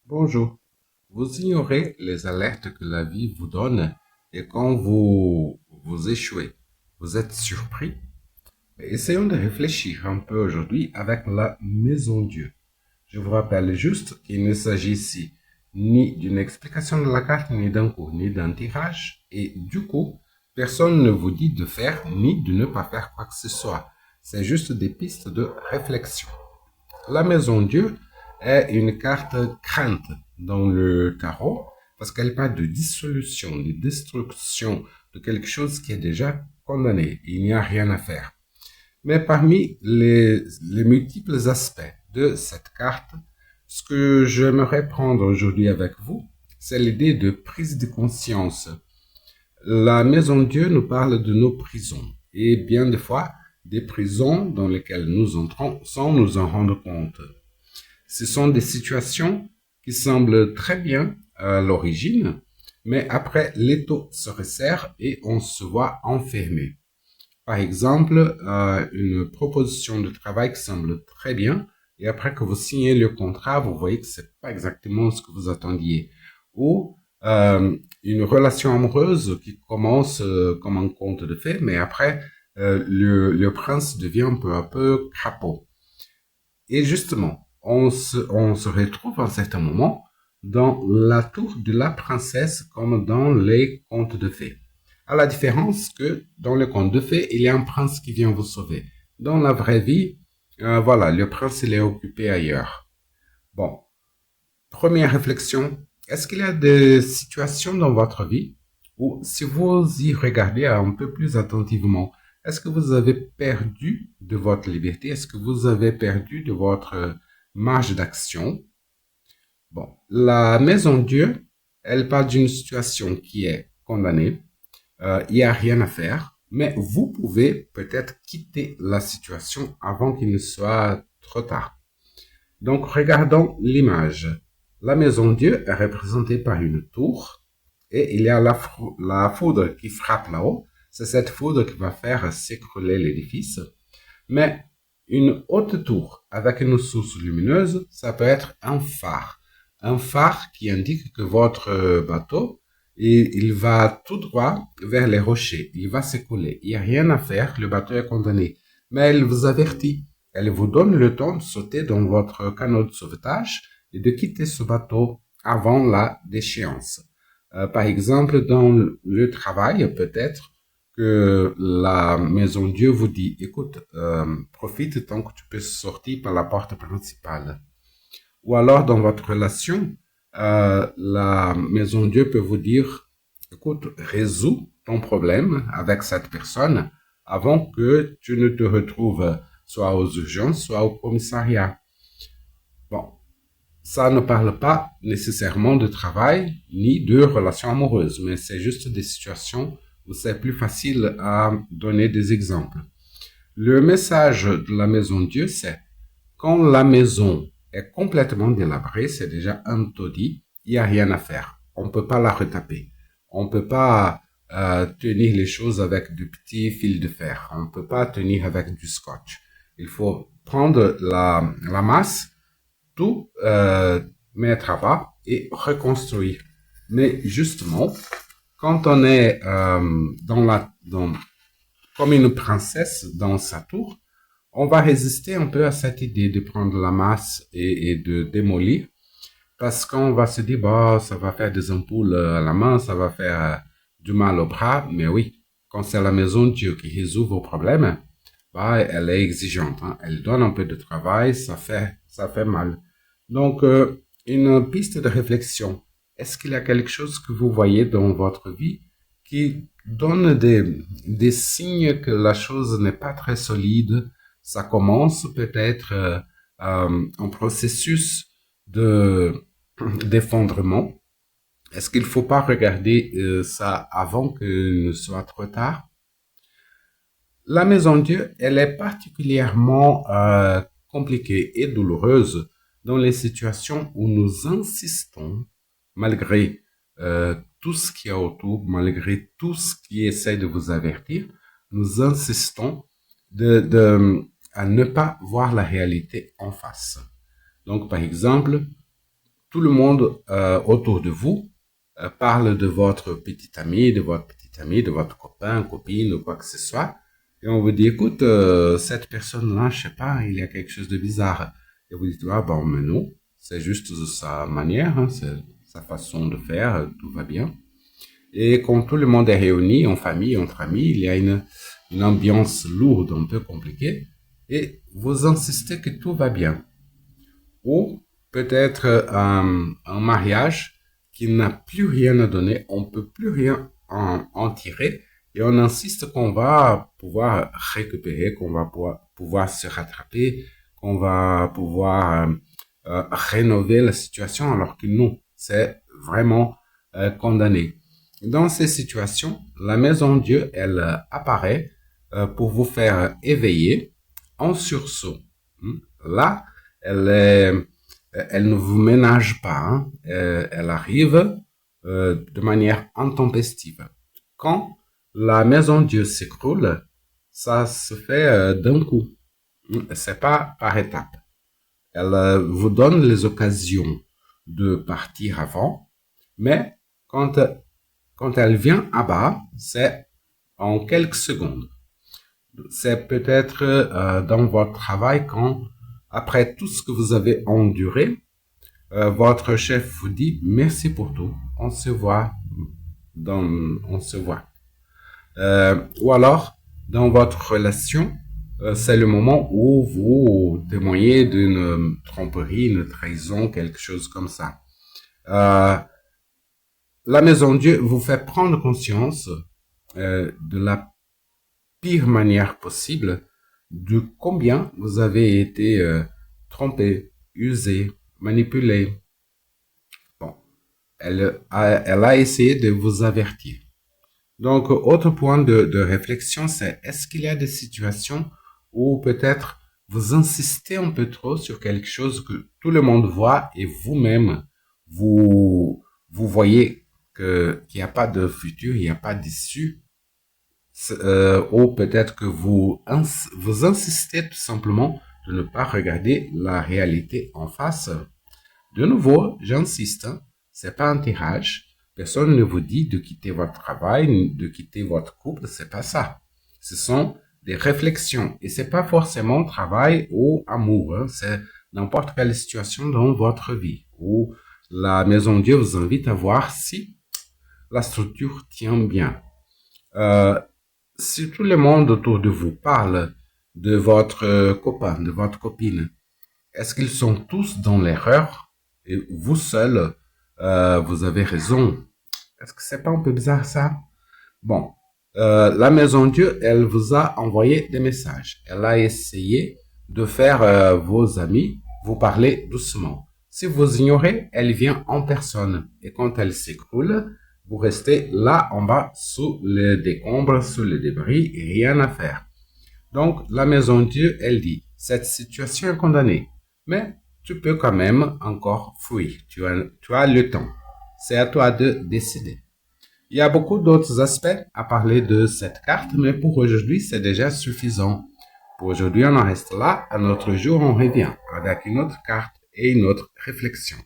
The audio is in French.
Bonjour. Vous ignorez les alertes que la vie vous donne et quand vous échouez, vous êtes surpris? Essayons de réfléchir un peu aujourd'hui avec la Maison Dieu. Je vous rappelle juste qu'il ne s'agit ici ni d'une explication de la carte, ni d'un cours, ni d'un tirage. Et du coup, personne ne vous dit de faire ni de ne pas faire quoi que ce soit. C'est juste des pistes de réflexion. La Maison Dieu est une carte crainte dans le tarot parce qu'elle parle de dissolution, de destruction de quelque chose qui est déjà condamné. Il n'y a rien à faire. Mais parmi les multiples aspects de cette carte, ce que j'aimerais prendre aujourd'hui avec vous, c'est l'idée de prise de conscience. La Maison Dieu nous parle de nos prisons et bien des fois des prisons dans lesquelles nous entrons sans nous en rendre compte. Ce sont des situations qui semblent très bien à l'origine, mais après l'étau se resserre et on se voit enfermé. Par exemple, une proposition de travail qui semble très bien et après que vous signez le contrat, vous voyez que c'est pas exactement ce que vous attendiez. Ou une relation amoureuse qui commence comme un conte de fées, mais après le prince devient peu à peu crapaud. Et justement, on se retrouve à un certain moment dans la tour de la princesse comme dans les contes de fées. À la différence que dans les contes de fées, il y a un prince qui vient vous sauver. Dans la vraie vie, voilà, le prince il est occupé ailleurs. Bon, première réflexion, est-ce qu'il y a des situations dans votre vie où, si vous y regardez un peu plus attentivement, est-ce que vous avez perdu de votre liberté? Est-ce que vous avez perdu de votre marge d'action? Bon, la maison Dieu, elle parle d'une situation qui est condamnée. Il n'y a rien à faire, mais vous pouvez peut-être quitter la situation avant qu'il ne soit trop tard. Donc, regardons l'image. La maison Dieu est représentée par une tour et il y a la foudre qui frappe là-haut. C'est cette foudre qui va faire s'écrouler l'édifice. Mais une haute tour avec une source lumineuse, ça peut être un phare. Un phare qui indique que votre bateau, il va tout droit vers les rochers. Il va s'écouler. Il n'y a rien à faire. Le bateau est condamné. Mais elle vous avertit. Elle vous donne le temps de sauter dans votre canot de sauvetage et de quitter ce bateau avant la déchéance. Par exemple, dans le travail, peut-être que la maison Dieu vous dit, écoute, profite tant que tu peux sortir par la porte principale. Ou alors, dans votre relation, la maison Dieu peut vous dire, écoute, résous ton problème avec cette personne avant que tu ne te retrouves soit aux urgences, soit au commissariat. Bon, ça ne parle pas nécessairement de travail ni de relations amoureuses, mais c'est juste des situations où c'est plus facile à donner des exemples. Le message de la maison Dieu, c'est quand la maison est complètement délabrée, c'est déjà un taudis, il n'y a rien à faire. On ne peut pas la retaper. On ne peut pas tenir les choses avec de petits fils de fer. On ne peut pas tenir avec du scotch. Il faut prendre la masse, tout mettre à bas et reconstruire. Mais justement, quand on est comme une princesse dans sa tour, on va résister un peu à cette idée de prendre la masse et de démolir parce qu'on va se dire, bah, ça va faire des ampoules à la main, ça va faire du mal au bras. Mais oui, quand c'est la maison de Dieu qui résout vos problèmes, bah, elle est exigeante, hein. Elle donne un peu de travail, ça fait mal. Donc, une piste de réflexion. Est-ce qu'il y a quelque chose que vous voyez dans votre vie qui donne des signes que la chose n'est pas très solide? Ça commence peut-être un processus de d'effondrement. Est-ce qu'il ne faut pas regarder ça avant qu'il ne soit trop tard? La maison Dieu, elle est particulièrement compliquée et douloureuse dans les situations où nous insistons, malgré tout ce qu'il y a autour, malgré tout ce qui essaie de vous avertir, nous insistons à ne pas voir la réalité en face. Donc, par exemple, tout le monde autour de vous parle de votre petit ami, de votre petite amie, de votre copain, copine ou quoi que ce soit. Et on vous dit, écoute, cette personne-là, je sais pas, il y a quelque chose de bizarre. Et vous dites, ah bon, mais non, c'est juste sa manière, hein, c'est sa façon de faire, tout va bien. Et quand tout le monde est réuni, en famille, entre amis, il y a une ambiance lourde, un peu compliquée, et vous insistez que tout va bien. Ou peut-être un mariage qui n'a plus rien à donner, on ne peut plus rien en tirer, et on insiste qu'on va pouvoir récupérer, qu'on va pouvoir se rattraper, qu'on va pouvoir rénover la situation, alors que non, c'est vraiment condamné. Dans ces situations, la maison Dieu, elle apparaît pour vous faire éveiller en sursaut. Là, elle ne vous ménage pas, hein. Elle arrive de manière intempestive. Quand la maison Dieu s'écroule, ça se fait d'un coup. C'est pas par étapes. Elle vous donne les occasions de partir avant, mais quand elle vient à bas, c'est en quelques secondes. C'est peut-être dans votre travail quand, après tout ce que vous avez enduré, votre chef vous dit merci pour tout, on se voit, on se voit. Ou alors, dans votre relation, c'est le moment où vous témoignez d'une tromperie, une trahison, quelque chose comme ça. La maison Dieu vous fait prendre conscience de la pire manière possible de combien vous avez été trompé, usé, manipulé. Bon, elle a essayé de vous avertir. Donc, autre point de réflexion, c'est est-ce qu'il y a des situations où peut-être vous insistez un peu trop sur quelque chose que tout le monde voit et vous-même, vous voyez qu'il n'y a pas de futur, il n'y a pas d'issue, ou peut-être que vous insistez tout simplement de ne pas regarder la réalité en face. De nouveau, j'insiste, hein, c'est pas un tirage. Personne ne vous dit de quitter votre travail, de quitter votre couple, c'est pas ça. Ce sont des réflexions et c'est pas forcément travail ou amour, hein, c'est n'importe quelle situation dans votre vie où la maison Dieu vous invite à voir si la structure tient bien. Si tout le monde autour de vous parle de votre copain, de votre copine, est-ce qu'ils sont tous dans l'erreur et vous seul, vous avez raison? Est-ce que c'est pas un peu bizarre ça? Bon, la maison Dieu, elle vous a envoyé des messages. Elle a essayé de faire vos amis vous parler doucement. Si vous ignorez, elle vient en personne. Et quand elle s'écroule, vous restez là en bas sous les décombres, sous les débris, rien à faire. Donc, la maison Dieu, elle dit, cette situation est condamnée, mais tu peux quand même encore fuir. Tu as le temps. C'est à toi de décider. Il y a beaucoup d'autres aspects à parler de cette carte, mais pour aujourd'hui, c'est déjà suffisant. Pour aujourd'hui, on en reste là. À notre jour, on revient avec une autre carte et une autre réflexion.